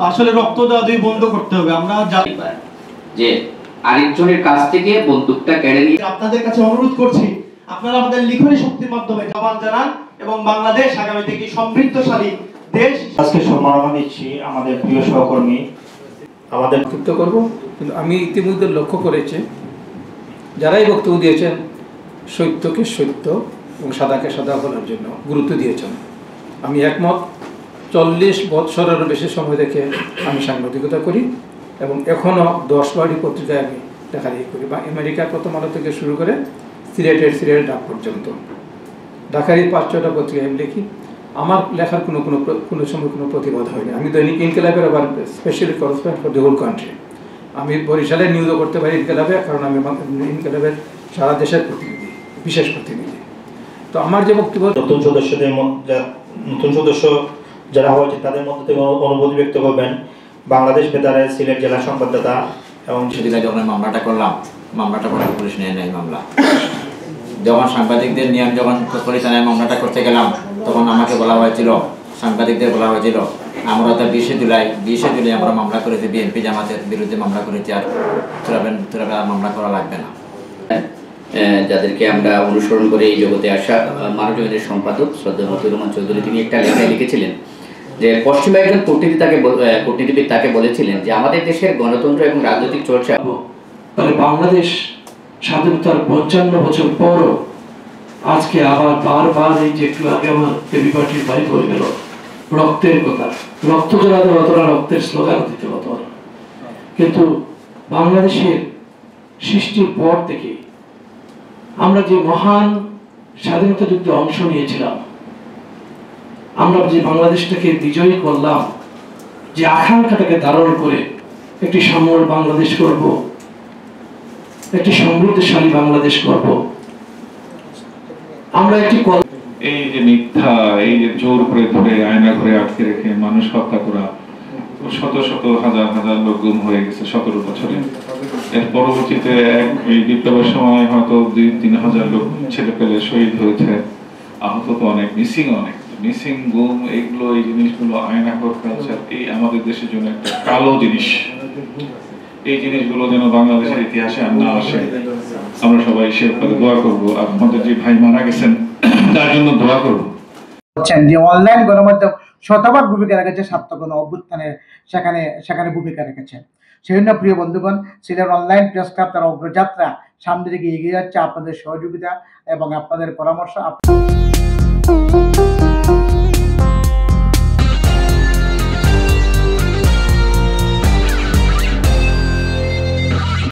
আসলে রক্ত দেওয়া বন্ধ করতে হবে। আমরা যে আরেকজনের কাছ থেকে বন্দুকটা কেড়ে নিয়ে আপনাদের কাছে অনুরোধ করছি, আপনারা আমাদের লিখনী শক্তির মাধ্যমে জবান জানান এবং বাংলাদেশ আগামী থেকে সমৃদ্ধশালী দেশ। আজকে সম্মাননা দিচ্ছি আমাদের প্রিয় সহকর্মী আমাদের বক্তব্য করব, কিন্তু আমি ইতিমধ্যে লক্ষ্য করেছি যারাই বক্তব্য দিয়েছেন সত্যকে সত্য এবং সাদাকে সাদা বলার জন্য গুরুত্ব দিয়েছেন। আমি একমত। 40 বছরেরও বেশি সময় দেখে আমি সাংবাদিকতা করি এবং এখনও 10-12টি পত্রিকায় আমি লেখালেখি করি, বা আমেরিকার প্রথম আলো থেকে শুরু করে সিলেটের ডাক পর্যন্ত ঢাকারই 5-6টা পত্রিকায় আমি লিখি। আমার লেখার কোনো সময় কোনো প্রতিবাদ হয়নি। আমি দৈনিক ইনকিলাবের আবার specially correspondent for the whole country. আমি বরিশালে নিউজও করতে পারি ইনকিলাবে, কারণ আমি ইনকিলাবের সারা দেশের প্রতিনিধি, বিশেষ প্রতিনিধি। তো আমার যে বক্তব্য, নতুন সদস্য যারা হয়েছে তাদের মধ্যে থেকে অনুভূতি ব্যক্ত করবেন বাংলাদেশ বেতারের সিলেট জেলা সংবাদদাতা। এবং সেদিকে যখন মামলাটা করলাম, মামলাটা করে পুলিশ নেয় নাই মামলা। যখন সাংবাদিকদের নিয়ে যখন পুলিশ থানায় মামলাটা করতে গেলাম, তখন আমাকে বলা হয়েছিল, সাংবাদিকদের বলা হয়েছিল আমরা তো 20 জুলাই আমরা মামলা করেছি, বিএনপি জামাতের বিরুদ্ধে মামলা করেছি, আর তোরা মামলা করা লাগবে না। যাদেরকে আমরা অনুসরণ করে এই জগতে আসা মানবজমিনের সম্পাদক শ্রদ্ধেয় মতিউর রহমান চৌধুরী, তিনি একটা লেখায় লিখেছিলেন যে পশ্চিমা একজন কূটনীতিবিদ তাকে বলেছিলেন যে আমাদের দেশের গণতন্ত্র এবং রাজনৈতিক চর্চা। তাহলে বাংলাদেশ স্বাধীনতার 55 বছর পরও আজকে আবার বারবার এই যে একটু আগে আমার দেবী পার্টির ভাই বলে গেল রক্তের কথা, রক্ত জড়াতে হতো না, রক্তের স্লোগান দিতে হতো না। কিন্তু বাংলাদেশের সৃষ্টির পর থেকে আমরা যে মহান স্বাধীনতা যুদ্ধে অংশ নিয়েছিলাম, আমরা যে বাংলাদেশটাকে বিজয়ী করলাম, যে আকাঙ্ক্ষাটাকে ধারণ করে একটি সাম্যর বাংলাদেশ করব, একটি সমৃদ্ধশালী বাংলাদেশ করব, আমরা একটি এই যে মিথ্যা, এই যে জোর করে ধরে আয়না ঘরে আটকে রেখে মানুষ হত্যা করা, শত শত হাজার লোক গুম হয়ে গেছে 17 বছরে। এর পরবর্তীতে এই বিপ্লবের সময় হয়তো 2-3 হাজার লোক ছেলে পেলে শহীদ হয়েছে, আহত তো অনেক, মিসিং গুম, এগুলো এই জিনিসগুলো আয়না ঘর কালচার এই আমাদের দেশের জন্য একটা কালো জিনিস। এই জিনিসগুলো যেন বাংলাদেশের ইতিহাসে আর না আসে, আমরা সবাই সে দোয়া করব। আর আমাদের যে ভাই মারা গেছেন তার জন্য দোয়া করব। যে অনলাইন গণমাধ্যম শতভাগ ভূমিকা রেখেছে, ছাত্র গণ অভ্যুত্থানের সেখানে ভূমিকা রেখেছে। সেই জন্য প্রিয় বন্ধুগণ, সিলেট অনলাইন প্রেস ক্লাব তার অগ্রযাত্রা সামনের দিকে এগিয়ে যাচ্ছে। আপনাদের সহযোগিতা এবং আপনাদের পরামর্শ